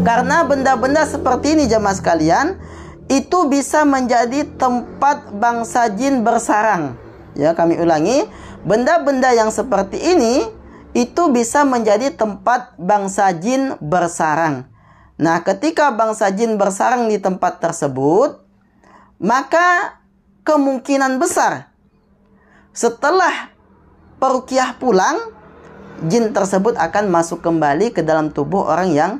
Karena benda-benda seperti ini jamaah sekalian, itu bisa menjadi tempat bangsa jin bersarang. Ya, kami ulangi, benda-benda yang seperti ini itu bisa menjadi tempat bangsa jin bersarang. Nah, ketika bangsa jin bersarang di tempat tersebut, maka kemungkinan besar setelah peruqyah pulang, jin tersebut akan masuk kembali ke dalam tubuh orang yang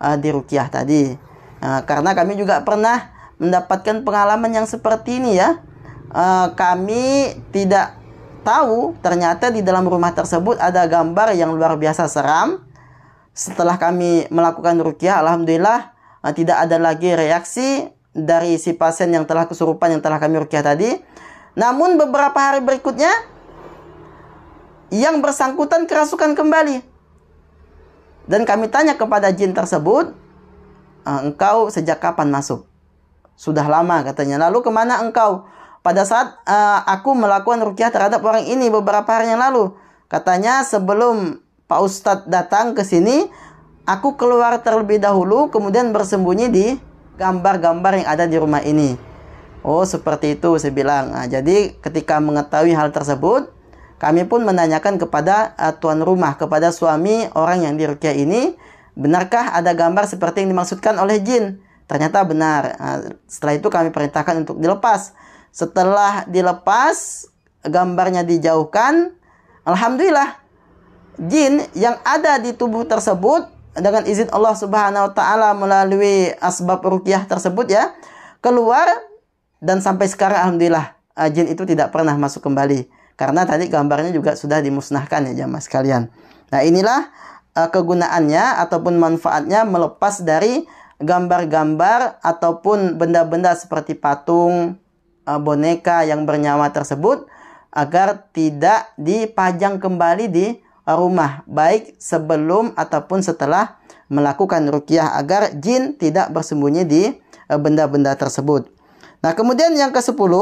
diruqyah tadi. Karena kami juga pernah mendapatkan pengalaman yang seperti ini ya. Kami tidak tahu ternyata di dalam rumah tersebut ada gambar yang luar biasa seram. Setelah kami melakukan ruqyah, alhamdulillah tidak ada lagi reaksi dari si pasien yang telah kesurupan yang telah kami ruqyah tadi. Namun beberapa hari berikutnya yang bersangkutan kerasukan kembali. Dan kami tanya kepada jin tersebut, engkau sejak kapan masuk? Sudah lama katanya. Lalu kemana engkau? Pada saat aku melakukan ruqyah terhadap orang ini beberapa hari yang lalu. Katanya sebelum Pak Ustadz datang ke sini, aku keluar terlebih dahulu, kemudian bersembunyi di gambar-gambar yang ada di rumah ini. Oh, seperti itu saya bilang. Jadi ketika mengetahui hal tersebut, kami pun menanyakan kepada tuan rumah, kepada suami orang yang diruqyah ini, benarkah ada gambar seperti yang dimaksudkan oleh jin? Ternyata benar. Setelah itu kami perintahkan untuk dilepas. Setelah dilepas, gambarnya dijauhkan, alhamdulillah, jin yang ada di tubuh tersebut dengan izin Allah Subhanahu wa taala melalui asbab ruqyah tersebut ya, keluar, dan sampai sekarang alhamdulillah jin itu tidak pernah masuk kembali. Karena tadi gambarnya juga sudah dimusnahkan ya jamaah sekalian. Nah, inilah kegunaannya ataupun manfaatnya melepas dari gambar-gambar ataupun benda-benda seperti patung, boneka yang bernyawa tersebut, agar tidak dipajang kembali di rumah, baik sebelum ataupun setelah melakukan ruqyah, agar jin tidak bersembunyi di benda-benda tersebut. Nah, kemudian yang ke-10,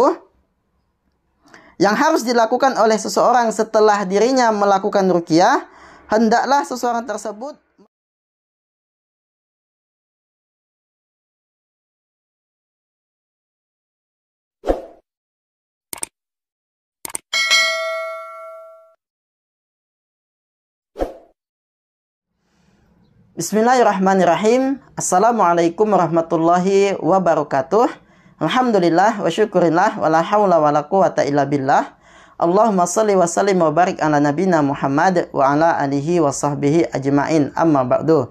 yang harus dilakukan oleh seseorang setelah dirinya melakukan ruqyah, hendaklah seseorang tersebut Bismillahirrahmanirrahim. Assalamualaikum warahmatullahi wabarakatuh. Alhamdulillah wa syukurillah wa la hawla wa la quwata illa billah. Allahumma salli wa sallim wa barik ala nabina Muhammad wa ala alihi wa sahbihi ajma'in, amma ba'du.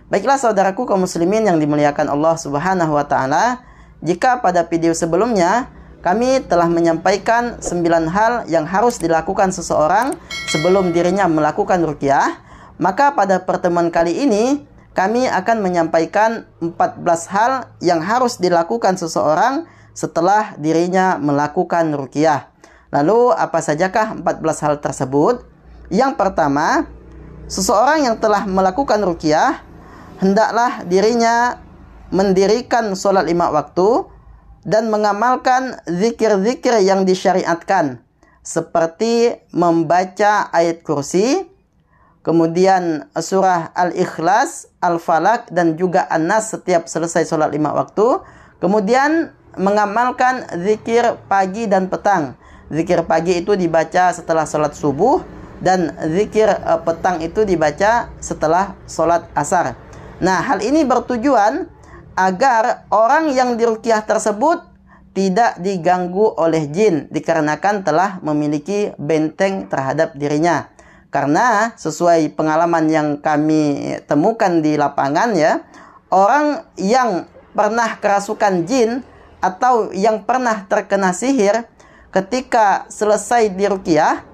Baiklah saudaraku kaum muslimin yang dimuliakan Allah Subhanahu wa taala, jika pada video sebelumnya kami telah menyampaikan 9 hal yang harus dilakukan seseorang sebelum dirinya melakukan ruqyah, maka pada pertemuan kali ini kami akan menyampaikan 14 hal yang harus dilakukan seseorang setelah dirinya melakukan ruqyah. Lalu apa sajakah 14 hal tersebut? Yang pertama, seseorang yang telah melakukan ruqyah, hendaklah dirinya mendirikan sholat 5 waktu dan mengamalkan zikir-zikir yang disyariatkan, seperti membaca ayat kursi, kemudian surah Al-Ikhlas, Al-Falaq, dan juga An-Nas setiap selesai sholat 5 waktu. Kemudian mengamalkan zikir pagi dan petang. Zikir pagi itu dibaca setelah sholat subuh, dan zikir petang itu dibaca setelah sholat asar. Nah, hal ini bertujuan agar orang yang diruqyah tersebut tidak diganggu oleh jin, dikarenakan telah memiliki benteng terhadap dirinya. Karena sesuai pengalaman yang kami temukan di lapangan ya, orang yang pernah kerasukan jin atau yang pernah terkena sihir, ketika selesai diruqyah,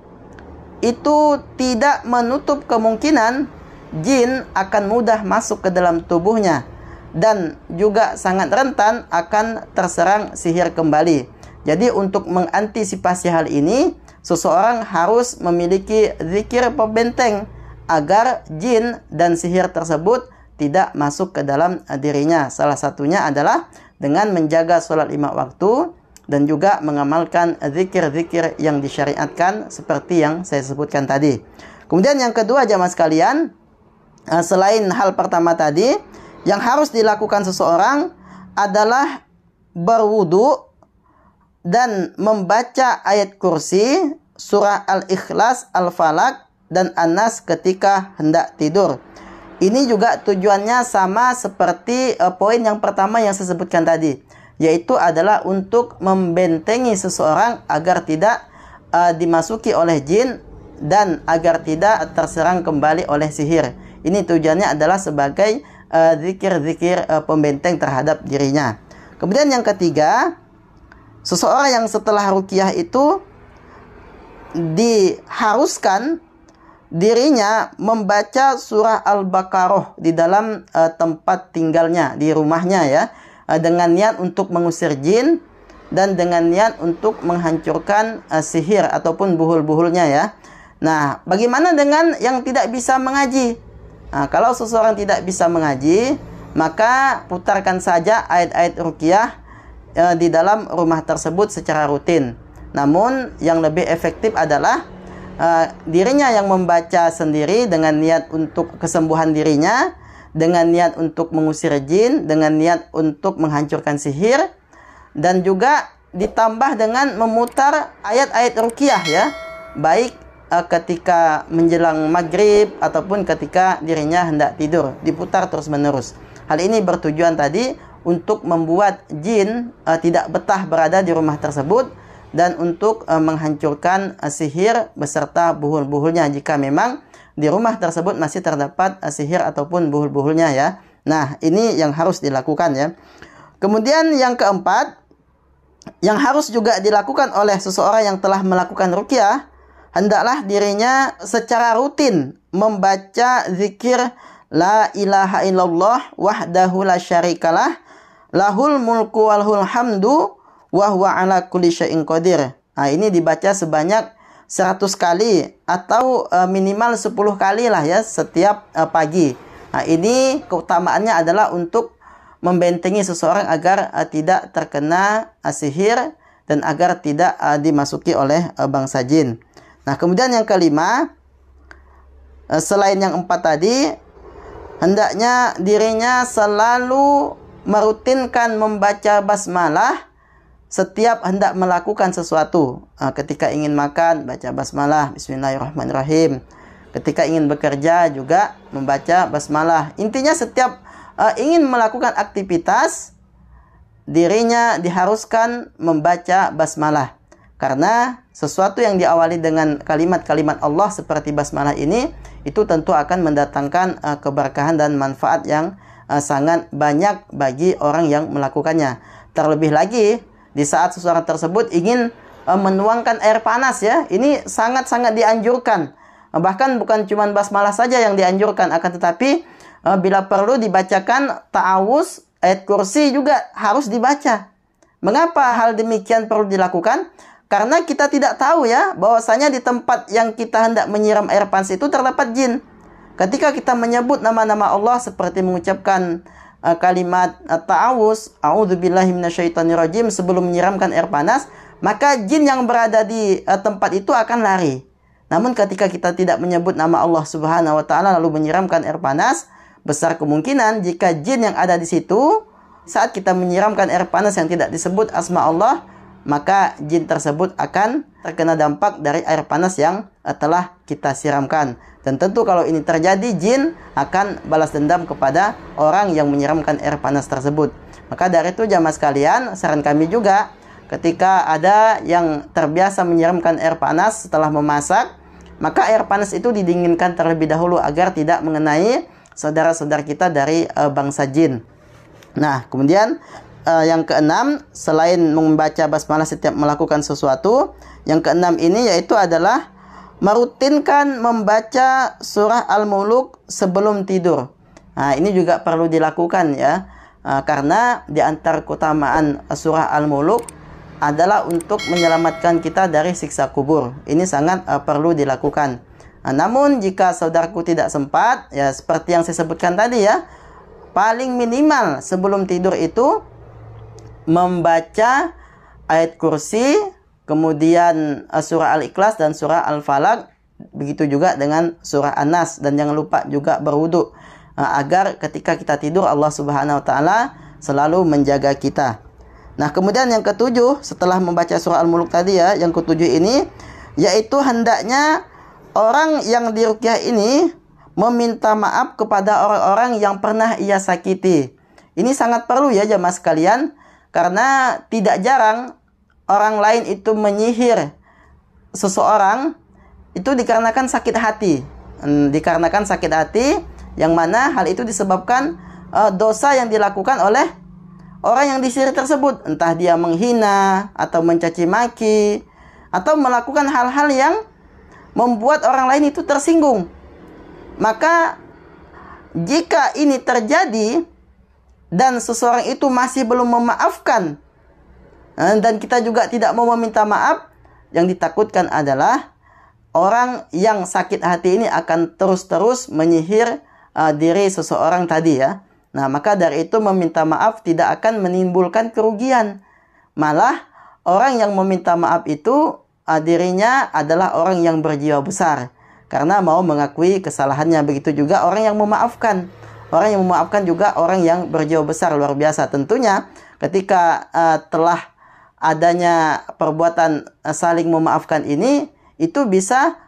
itu tidak menutup kemungkinan jin akan mudah masuk ke dalam tubuhnya, dan juga sangat rentan akan terserang sihir kembali. Jadi untuk mengantisipasi hal ini, seseorang harus memiliki zikir pembenteng agar jin dan sihir tersebut tidak masuk ke dalam dirinya. Salah satunya adalah dengan menjaga sholat 5 waktu dan juga mengamalkan zikir-zikir yang disyariatkan seperti yang saya sebutkan tadi. Kemudian yang kedua jamaah sekalian, selain hal pertama tadi, yang harus dilakukan seseorang adalah berwudu dan membaca ayat kursi, surah Al-Ikhlas, Al-Falaq, dan An-Nas ketika hendak tidur. Ini juga tujuannya sama seperti poin yang pertama yang saya sebutkan tadi, yaitu adalah untuk membentengi seseorang agar tidak dimasuki oleh jin dan agar tidak terserang kembali oleh sihir. Ini tujuannya adalah sebagai zikir-zikir pembenteng terhadap dirinya. Kemudian yang ketiga, seseorang yang setelah ruqyah itu diharuskan dirinya membaca surah Al-Baqarah di dalam tempat tinggalnya, di rumahnya ya, dengan niat untuk mengusir jin dan dengan niat untuk menghancurkan sihir ataupun buhul-buhulnya ya. Nah, bagaimana dengan yang tidak bisa mengaji? Nah, kalau seseorang tidak bisa mengaji, maka putarkan saja ayat-ayat ruqyah di dalam rumah tersebut secara rutin. Namun yang lebih efektif adalah dirinya yang membaca sendiri dengan niat untuk kesembuhan dirinya, dengan niat untuk mengusir jin, dengan niat untuk menghancurkan sihir, dan juga ditambah dengan memutar ayat-ayat ruqyah ya, baik ketika menjelang maghrib ataupun ketika dirinya hendak tidur, diputar terus-menerus. Hal ini bertujuan tadi untuk membuat jin tidak betah berada di rumah tersebut dan untuk menghancurkan sihir beserta buhul-buhulnya jika memang di rumah tersebut masih terdapat sihir ataupun buhul-buhulnya ya. Nah, ini yang harus dilakukan ya. Kemudian yang keempat, yang harus juga dilakukan oleh seseorang yang telah melakukan ruqyah, hendaklah dirinya secara rutin membaca zikir La ilaha illallah wahdahu la syarikalah lahul mulku walhul hamdu wa huwa ala kulli syai'in qadir. Nah, ini dibaca sebanyak 100 kali atau minimal 10 kali lah ya setiap pagi. Nah, ini keutamaannya adalah untuk membentengi seseorang agar tidak terkena sihir dan agar tidak dimasuki oleh bangsa jin. Nah, kemudian yang kelima, selain yang 4 tadi, hendaknya dirinya selalu merutinkan membaca basmalah setiap hendak melakukan sesuatu. Ketika ingin makan, baca basmalah, bismillahirrahmanirrahim. Ketika ingin bekerja juga membaca basmalah. Intinya setiap ingin melakukan aktivitas, dirinya diharuskan membaca basmalah. Karena sesuatu yang diawali dengan kalimat-kalimat Allah seperti basmalah ini, itu tentu akan mendatangkan keberkahan dan manfaat yang sangat banyak bagi orang yang melakukannya. Terlebih lagi, di saat seseorang tersebut ingin menuangkan air panas ya, ini sangat-sangat dianjurkan. Bahkan bukan cuma basmalah saja yang dianjurkan, akan tetapi bila perlu dibacakan ta'awuz, ayat kursi juga harus dibaca. Mengapa hal demikian perlu dilakukan? Karena kita tidak tahu ya, bahwasanya di tempat yang kita hendak menyiram air panas itu terdapat jin. Ketika kita menyebut nama-nama Allah seperti mengucapkan kalimat ta'awuz, a'udzubillahi minasyaitonirrajim, sebelum menyiramkan air panas, maka jin yang berada di tempat itu akan lari. Namun ketika kita tidak menyebut nama Allah Subhanahu wa taala lalu menyiramkan air panas, besar kemungkinan jika jin yang ada di situ saat kita menyiramkan air panas yang tidak disebut asma Allah, maka jin tersebut akan terkena dampak dari air panas yang telah kita siramkan. Dan tentu kalau ini terjadi, jin akan balas dendam kepada orang yang menyiramkan air panas tersebut. Maka dari itu jamaah sekalian, saran kami juga ketika ada yang terbiasa menyiramkan air panas setelah memasak, maka air panas itu didinginkan terlebih dahulu agar tidak mengenai saudara-saudara kita dari bangsa jin. Nah, kemudian yang keenam, selain membaca basmalah setiap melakukan sesuatu, yang keenam ini yaitu adalah merutinkan membaca surah Al-Muluk sebelum tidur. Nah, ini juga perlu dilakukan ya, karena di antara keutamaan surah Al-Muluk adalah untuk menyelamatkan kita dari siksa kubur. Ini sangat perlu dilakukan. Nah, namun jika saudaraku tidak sempat, ya seperti yang saya sebutkan tadi ya, paling minimal sebelum tidur itu membaca ayat kursi, kemudian surah Al-Ikhlas dan surah Al-Falaq, begitu juga dengan surah An-Nas, dan jangan lupa juga berwudu. agar ketika kita tidur Allah Subhanahu wa taala selalu menjaga kita. Nah, kemudian yang ketujuh setelah membaca surah Al-Mulk tadi ya, yang ketujuh ini yaitu hendaknya orang yang diruqyah ini meminta maaf kepada orang-orang yang pernah ia sakiti. Ini sangat perlu ya jamaah sekalian, karena tidak jarang orang lain itu menyihir seseorang itu dikarenakan sakit hati. Dikarenakan sakit hati, yang mana hal itu disebabkan dosa yang dilakukan oleh orang yang disihir tersebut. Entah dia menghina atau mencaci maki atau melakukan hal-hal yang membuat orang lain itu tersinggung. Maka jika ini terjadi dan seseorang itu masih belum memaafkan dan kita juga tidak mau meminta maaf, yang ditakutkan adalah orang yang sakit hati ini akan terus-terus menyihir diri seseorang tadi ya. Nah, maka dari itu meminta maaf tidak akan menimbulkan kerugian. Malah orang yang meminta maaf itu dirinya adalah orang yang berjiwa besar karena mau mengakui kesalahannya. Begitu juga orang yang memaafkan. Orang yang memaafkan juga orang yang berjiwa besar, luar biasa. Tentunya ketika telah adanya perbuatan saling memaafkan ini, itu bisa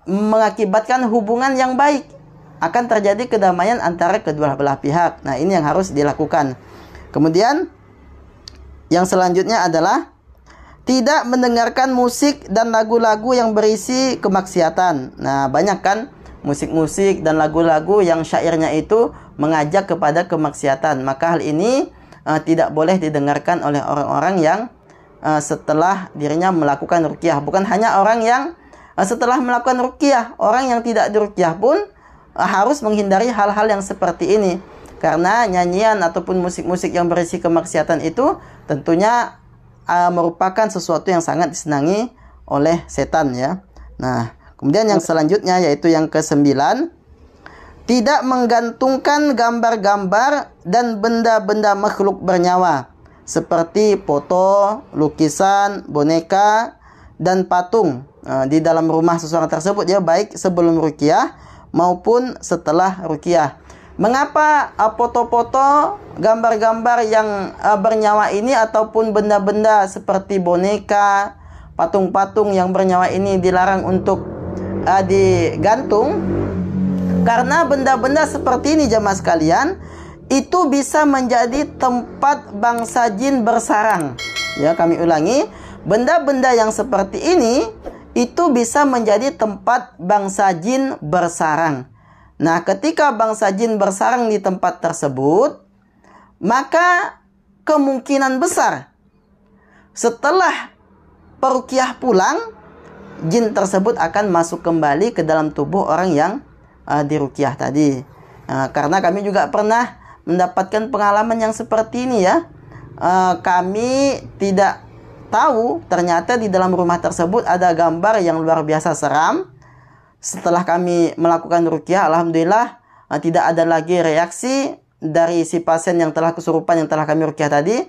mengakibatkan hubungan yang baik. Akan terjadi kedamaian antara kedua belah pihak. Nah, ini yang harus dilakukan. Kemudian yang selanjutnya adalah tidak mendengarkan musik dan lagu-lagu yang berisi kemaksiatan. Nah, banyak kan musik-musik dan lagu-lagu yang syairnya itu mengajak kepada kemaksiatan. Maka hal ini tidak boleh didengarkan oleh orang-orang yang setelah dirinya melakukan ruqyah. Bukan hanya orang yang setelah melakukan ruqyah, orang yang tidak diruqyah pun harus menghindari hal-hal yang seperti ini. Karena nyanyian ataupun musik-musik yang berisi kemaksiatan itu tentunya merupakan sesuatu yang sangat disenangi oleh setan ya. Nah, kemudian yang selanjutnya yaitu yang ke-9, tidak menggantungkan gambar-gambar dan benda-benda makhluk bernyawa seperti foto, lukisan, boneka, dan patung di dalam rumah seseorang tersebut ya, baik sebelum ruqyah maupun setelah ruqyah. Mengapa foto-foto, gambar-gambar yang bernyawa ini ataupun benda-benda seperti boneka, patung-patung yang bernyawa ini dilarang untuk digantung? Karena benda-benda seperti ini jamaah sekalian itu bisa menjadi tempat bangsa jin bersarang. Ya, kami ulangi, benda-benda yang seperti ini itu bisa menjadi tempat bangsa jin bersarang. Nah, ketika bangsa jin bersarang di tempat tersebut, maka kemungkinan besar setelah peruqyah pulang, jin tersebut akan masuk kembali ke dalam tubuh orang yang diruqyah tadi. Karena kami juga pernah mendapatkan pengalaman yang seperti ini ya. Kami tidak tahu ternyata di dalam rumah tersebut ada gambar yang luar biasa seram. Setelah kami melakukan ruqyah, alhamdulillah tidak ada lagi reaksi dari si pasien yang telah kesurupan yang telah kami ruqyah tadi.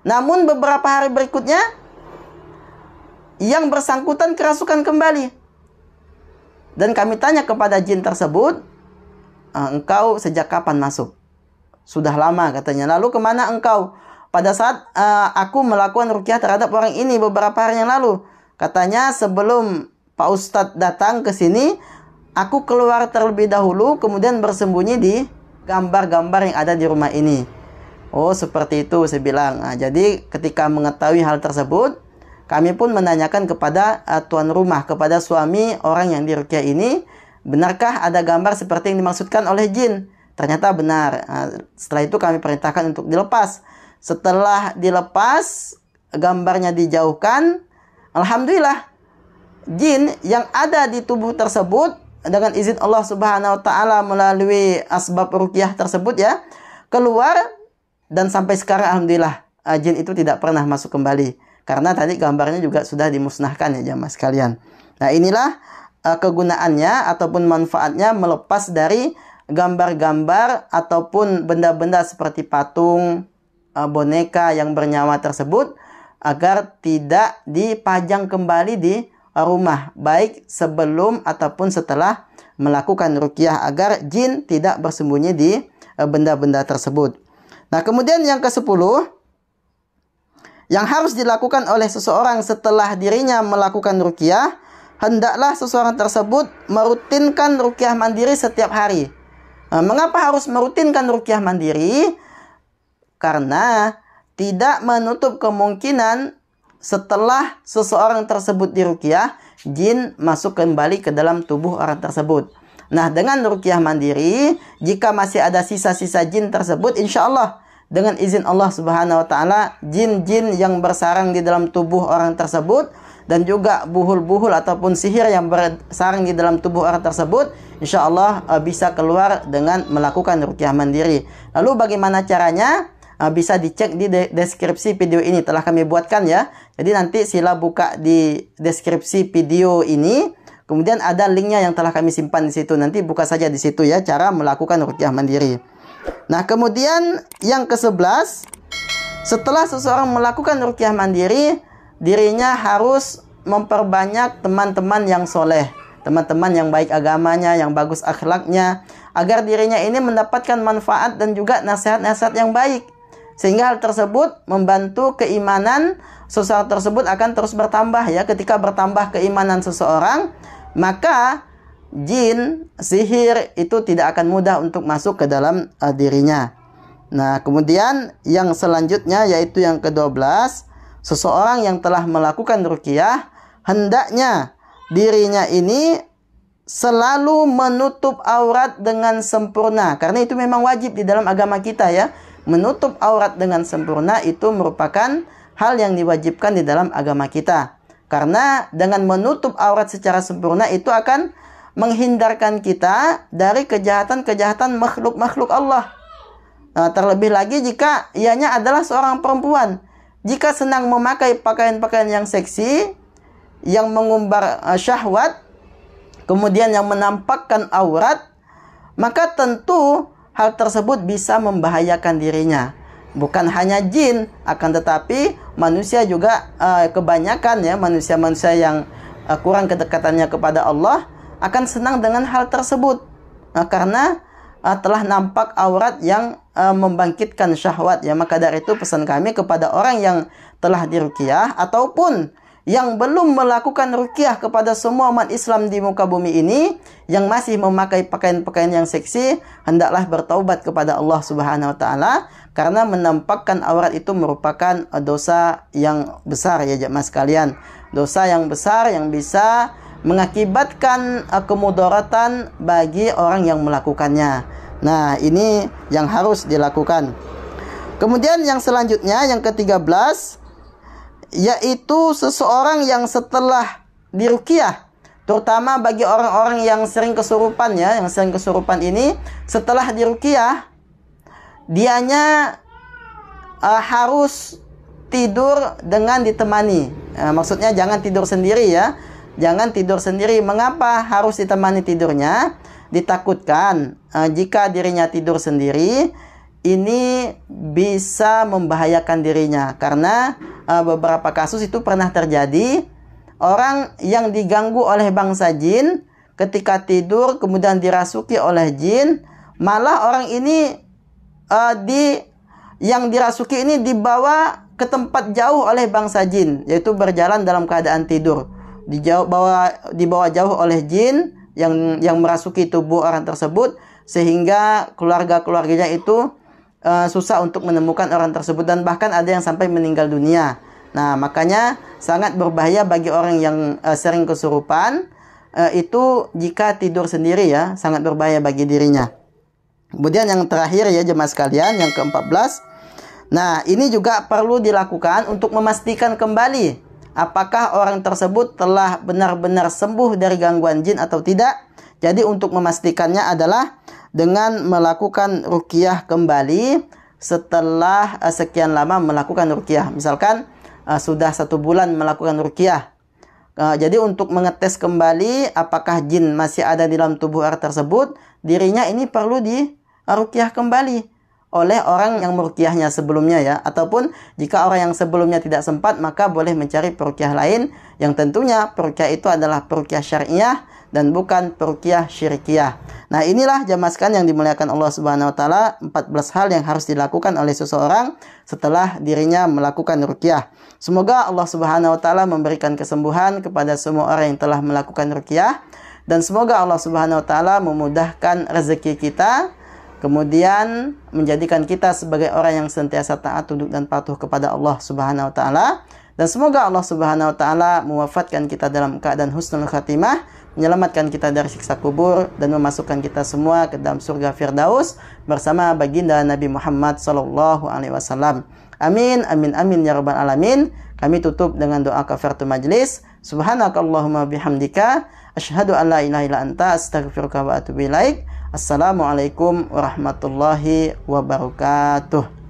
Namun beberapa hari berikutnya yang bersangkutan kerasukan kembali. Dan kami tanya kepada jin tersebut, engkau sejak kapan masuk? Sudah lama katanya. Lalu kemana engkau? Pada saat aku melakukan ruqyah terhadap orang ini beberapa hari yang lalu. Katanya sebelum Pak Ustadz datang ke sini, aku keluar terlebih dahulu, kemudian bersembunyi di gambar-gambar yang ada di rumah ini. Oh, seperti itu saya bilang. Nah, jadi ketika mengetahui hal tersebut, kami pun menanyakan kepada tuan rumah, kepada suami orang yang diruqyah ini, benarkah ada gambar seperti yang dimaksudkan oleh jin? Ternyata benar. Nah, setelah itu kami perintahkan untuk dilepas. Setelah dilepas, gambarnya dijauhkan, alhamdulillah jin yang ada di tubuh tersebut dengan izin Allah Subhanahu wa taala melalui asbab ruqyah tersebut ya, keluar, dan sampai sekarang alhamdulillah jin itu tidak pernah masuk kembali karena tadi gambarnya juga sudah dimusnahkan ya jamaah sekalian. Nah, inilah kegunaannya ataupun manfaatnya melepas dari gambar-gambar ataupun benda-benda seperti patung, boneka yang bernyawa tersebut agar tidak dipajang kembali di rumah, baik sebelum ataupun setelah melakukan ruqyah agar jin tidak bersembunyi di benda-benda tersebut. Nah, kemudian yang ke-10 yang harus dilakukan oleh seseorang setelah dirinya melakukan ruqyah, hendaklah seseorang tersebut merutinkan ruqyah mandiri setiap hari. Mengapa harus merutinkan ruqyah mandiri? Karena tidak menutup kemungkinan setelah seseorang tersebut diruqyah, jin masuk kembali ke dalam tubuh orang tersebut. Nah, dengan ruqyah mandiri, jika masih ada sisa-sisa jin tersebut, insya Allah dengan izin Allah Subhanahu wa Ta'ala, jin-jin yang bersarang di dalam tubuh orang tersebut dan juga buhul-buhul ataupun sihir yang bersarang di dalam tubuh orang tersebut, insya Allah bisa keluar dengan melakukan ruqyah mandiri. Lalu bagaimana caranya? Bisa dicek di deskripsi video ini, telah kami buatkan ya. Jadi nanti sila buka di deskripsi video ini, kemudian ada linknya yang telah kami simpan di situ. Nanti buka saja di situ ya, cara melakukan ruqyah mandiri. Nah, kemudian yang ke-11, setelah seseorang melakukan ruqyah mandiri, dirinya harus memperbanyak teman-teman yang soleh, teman-teman yang baik agamanya, yang bagus akhlaknya, agar dirinya ini mendapatkan manfaat dan juga nasihat-nasihat yang baik. Sehingga hal tersebut membantu keimanan seseorang tersebut akan terus bertambah ya. Ketika bertambah keimanan seseorang, maka jin, sihir itu tidak akan mudah untuk masuk ke dalam dirinya. Nah, kemudian yang selanjutnya yaitu yang ke-12, seseorang yang telah melakukan ruqyah hendaknya dirinya ini selalu menutup aurat dengan sempurna, karena itu memang wajib di dalam agama kita ya. Menutup aurat dengan sempurna itu merupakan hal yang diwajibkan di dalam agama kita. Karena dengan menutup aurat secara sempurna itu akan menghindarkan kita dari kejahatan-kejahatan makhluk-makhluk Allah. Nah, terlebih lagi jika ianya adalah seorang perempuan. Jika senang memakai pakaian-pakaian yang seksi, yang mengumbar syahwat, kemudian yang menampakkan aurat, maka tentu hal tersebut bisa membahayakan dirinya. Bukan hanya jin, akan tetapi manusia juga kebanyakan ya, manusia-manusia yang kurang kedekatannya kepada Allah akan senang dengan hal tersebut. Karena telah nampak aurat yang membangkitkan syahwat ya. Maka dari itu pesan kami kepada orang yang telah diruqyah ataupun yang belum melakukan ruqyah kepada semua umat Islam di muka bumi ini, yang masih memakai pakaian-pakaian yang seksi, hendaklah bertaubat kepada Allah Subhanahu wa Ta'ala, karena menampakkan aurat itu merupakan dosa yang besar ya jemaah sekalian. Dosa yang besar yang bisa mengakibatkan kemudaratan bagi orang yang melakukannya. Nah, ini yang harus dilakukan. Kemudian yang selanjutnya, yang ke-13, yaitu seseorang yang setelah diruqyah, terutama bagi orang-orang yang sering kesurupan ya, yang sering kesurupan ini, setelah diruqyah dianya harus tidur dengan ditemani. Maksudnya jangan tidur sendiri ya. Jangan tidur sendiri. Mengapa harus ditemani tidurnya? Ditakutkan jika dirinya tidur sendiri, ini bisa membahayakan dirinya. Karena beberapa kasus itu pernah terjadi. Orang yang diganggu oleh bangsa jin, ketika tidur kemudian dirasuki oleh jin, malah orang ini yang dirasuki ini dibawa ke tempat jauh oleh bangsa jin, yaitu berjalan dalam keadaan tidur. Dibawa jauh oleh jin yang merasuki tubuh orang tersebut, sehingga keluarga-keluarganya itu susah untuk menemukan orang tersebut, dan bahkan ada yang sampai meninggal dunia. Nah, makanya sangat berbahaya bagi orang yang sering kesurupan itu jika tidur sendiri ya, sangat berbahaya bagi dirinya. Kemudian yang terakhir ya jemaah sekalian, yang ke-14. Nah, ini juga perlu dilakukan untuk memastikan kembali apakah orang tersebut telah benar-benar sembuh dari gangguan jin atau tidak. Jadi untuk memastikannya adalah dengan melakukan ruqyah kembali setelah sekian lama melakukan ruqyah. Misalkan sudah 1 bulan melakukan ruqyah. Jadi untuk mengetes kembali apakah jin masih ada di dalam tubuh orang tersebut, dirinya ini perlu di ruqyah kembali oleh orang yang meruqyahnya sebelumnya ya. Ataupun jika orang yang sebelumnya tidak sempat, maka boleh mencari peruqyah lain yang tentunya peruqyah itu adalah peruqyah syariah dan bukan peruqyah syirkiyah. Nah, inilah jamaah sekalian yang dimuliakan Allah Subhanahu wa taala, 14 hal yang harus dilakukan oleh seseorang setelah dirinya melakukan ruqyah. Semoga Allah Subhanahu wa taala memberikan kesembuhan kepada semua orang yang telah melakukan ruqyah, dan semoga Allah Subhanahu wa taala memudahkan rezeki kita, kemudian menjadikan kita sebagai orang yang senantiasa taat, tunduk dan patuh kepada Allah Subhanahu wa taala. Dan semoga Allah Subhanahu wa taala mewafatkan kita dalam keadaan husnul khatimah, menyelamatkan kita dari siksa kubur, dan memasukkan kita semua ke dalam surga Firdaus bersama baginda Nabi Muhammad sallallahu alaihi wasallam. Amin amin amin ya rabbal alamin. Kami tutup dengan doa kafaratul majlis. Subhanakallahumma bihamdika asyhadu an la ilaha illa anta astaghfiruka wa atubu ilaik. Assalamualaikum warahmatullahi wabarakatuh.